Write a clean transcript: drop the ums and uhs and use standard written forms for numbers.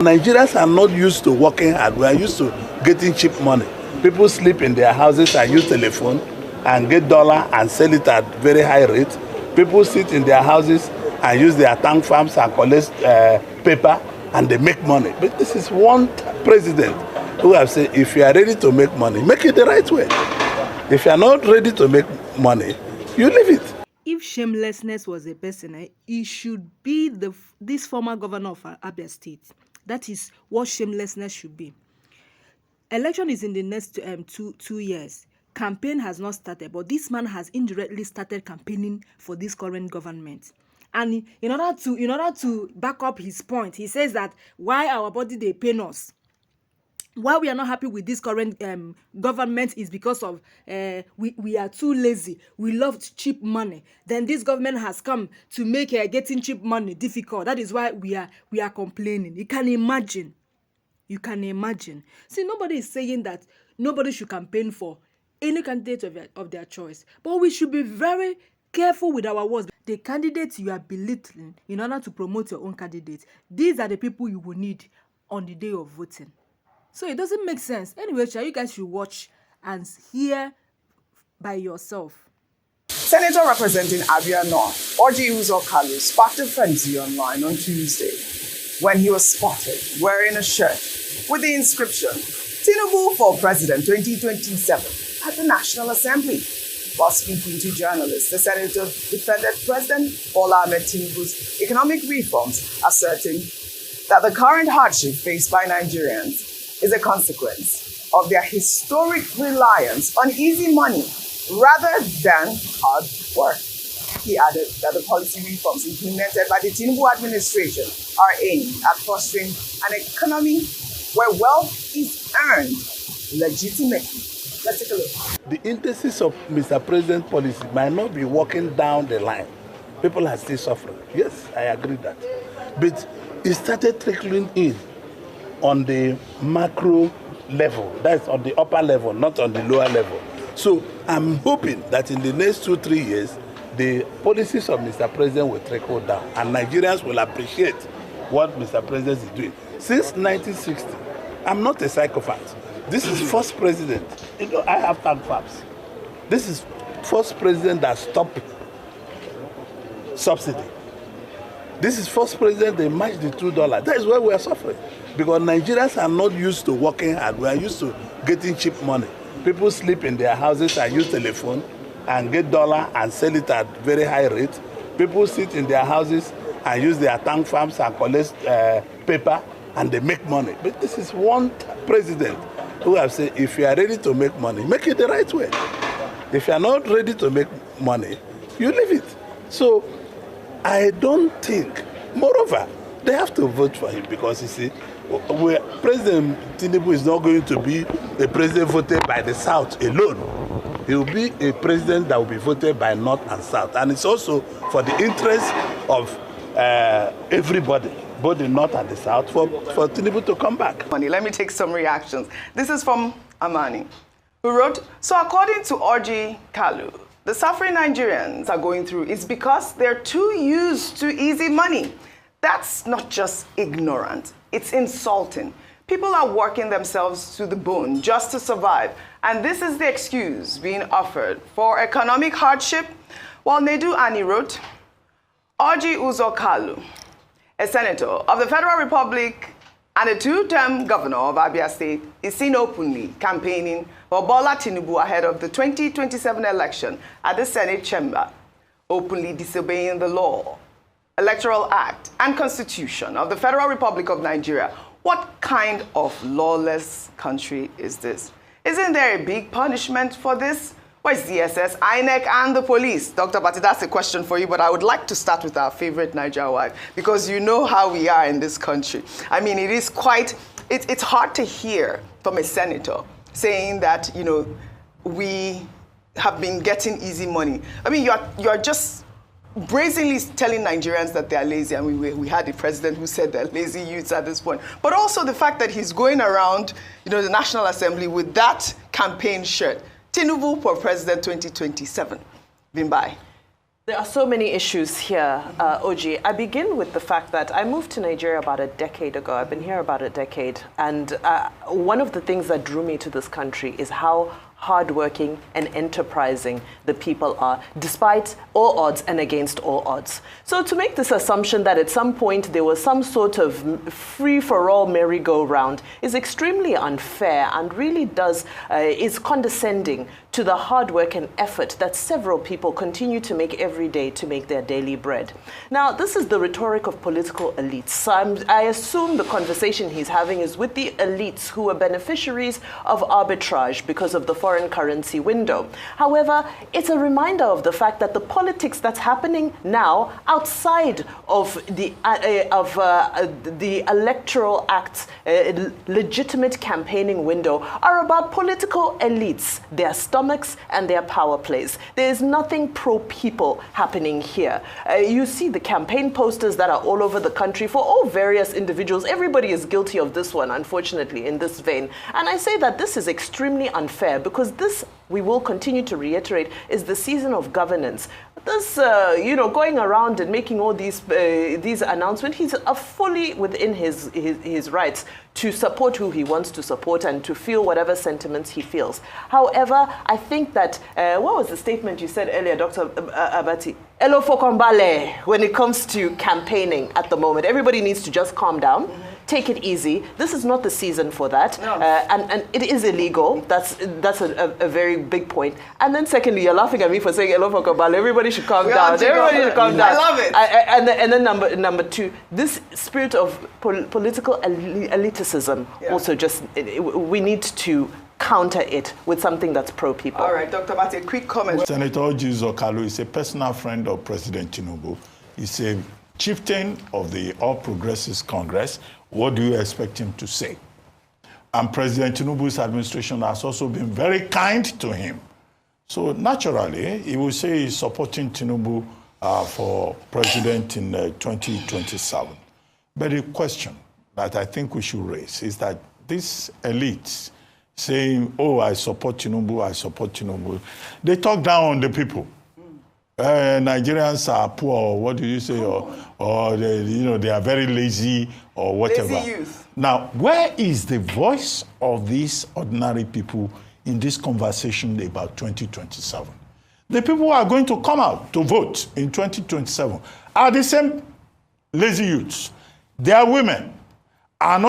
Nigerians are not used to working hard. We are used to getting cheap money. People sleep in their houses and use telephone and get dollar and sell it at very high rate. People sit in their houses and use their tank farms and collect paper and they make money. But this is one president who have said, if you are ready to make money, make it the right way. If you are not ready to make money, you leave it. If shamelessness was a person, it should be this former governor of Abia State. That is what shamelessness should be. Election is in the next 2 years. Campaign has not started, but this man has indirectly started campaigning for this current government. And in order to back up his point, he says that why our body they pain us, why we are not happy with this current government is because of we are too lazy. We love cheap money. Then this government has come to make getting cheap money difficult. That is why we are complaining. You can imagine. You can imagine. See, nobody is saying that nobody should campaign for any candidate of their choice. But we should be very careful with our words. The candidates you are belittling in order to promote your own candidate, these are the people you will need on the day of voting. So it doesn't make sense. Anyway, you guys should watch and hear by yourself. Senator representing Abia North, ORJI UZOR KALU, sparked a frenzy online on Tuesday when he was spotted wearing a shirt with the inscription, Tinubu for President 2027 at the National Assembly. While speaking to journalists, the senator defended President Bola Ahmed Tinubu's economic reforms, asserting that the current hardship faced by Nigerians is a consequence of their historic reliance on easy money rather than hard work. He added that the policy reforms implemented by the Tinubu administration are aimed at fostering an economy where wealth is earned legitimately. Let's take a look. The emphasis of Mr. President's policy might not be walking down the line. People are still suffering. Yes, I agree that. But it started trickling in on the macro level. That's on the upper level, not on the lower level. So I'm hoping that in the next 2-3 years, the policies of Mr. President will trickle down and Nigerians will appreciate what Mr. President is doing. Since 1960, I'm not a psychopath. This is first president. You know, I have tank farms. This is first president that stopped subsidy. This is first president they matched the $2. That is why we are suffering. Because Nigerians are not used to working hard. We are used to getting cheap money. People sleep in their houses and use telephone and get dollar and sell it at very high rate. People sit in their houses and use their tank farms and collect paper and they make money. But this is one president who have said, if you are ready to make money, make it the right way. If you are not ready to make money, you leave it. So I don't think, moreover, they have to vote for him because you see, President Tinubu is not going to be a president voted by the South alone. He will be a president that will be voted by North and South. And it's also for the interest of everybody, both the North and the South, for Tinubu to come back. Let me take some reactions. This is from Amani, who wrote, so according to ORJI KALU, the suffering Nigerians are going through is because they're too used to easy money. That's not just ignorant, it's insulting. People are working themselves to the bone just to survive, and this is the excuse being offered for economic hardship. While Nedu Ani wrote, ORJI UZOR KALU, a senator of the Federal Republic and a two-term governor of Abia State, is seen openly campaigning for Bola Tinubu ahead of the 2027 election at the Senate chamber, openly disobeying the law, Electoral Act, and Constitution of the Federal Republic of Nigeria. What kind of lawless country is this? Isn't there a big punishment for this? Where's DSS, INEC, and the police? Dr. Bati, that's a question for you, but I would like to start with our favorite Niger wife, because you know how we are in this country. I mean, it is quite, it's hard to hear from a senator saying that, you know, we have been getting easy money. I mean, you're just brazenly telling Nigerians that they are lazy, and we had a president who said they're lazy youths at this point. But also the fact that he's going around, you know, the National Assembly with that campaign shirt. Tinubu for President 2027. Bimbai. There are so many issues here, ORJI. I begin with the fact that I moved to Nigeria about a decade ago. I've been here about a decade. And one of the things that drew me to this country is how hardworking and enterprising the people are, despite all odds and against all odds. So to make this assumption that at some point there was some sort of free-for-all merry-go-round is extremely unfair and really is condescending to the hard work and effort that several people continue to make every day to make their daily bread. Now, this is the rhetoric of political elites. So I assume the conversation he's having is with the elites who are beneficiaries of arbitrage because of the foreign currency window. However, it's a reminder of the fact that the politics that's happening now outside of the Electoral Act's legitimate campaigning window are about political elites, their stomachs and their power plays. There is nothing pro-people happening here. You see the campaign posters that are all over the country for all various individuals. Everybody is guilty of this one, unfortunately, in this vein. And I say that this is extremely unfair because this, we will continue to reiterate, is the season of governance. This, going around and making all these announcements, he's fully within his rights to support who he wants to support and to feel whatever sentiments he feels. However, I think that, what was the statement you said earlier, Dr. Abati? Elo fokombale, when it comes to campaigning at the moment. Everybody needs to just calm down. Take it easy. This is not the season for that. No. And it is illegal. That's a very big point. And then secondly, you're laughing at me for saying Elo fokombale. Everybody should calm down. Everybody should calm down. I love it. And then number two, this spirit of political elitism also just, we need to counter it with something that's pro-people. All right, Dr. Mate, a quick comment. Senator ORJI UZOR KALU is a personal friend of President Tinubu. He's a chieftain of the All Progressives Congress. What do you expect him to say? And President Tinubu's administration has also been very kind to him. So naturally, he will say he's supporting Tinubu for president in 2027. But the question that I think we should raise is that these elites saying, oh, I support Tinubu, they talk down on the people. Nigerians are poor, what do you say, or they are very lazy, or whatever. Lazy youth. Now, where is the voice of these ordinary people in this conversation about 2027? The people who are going to come out to vote in 2027 are the same lazy youths. They are women, are not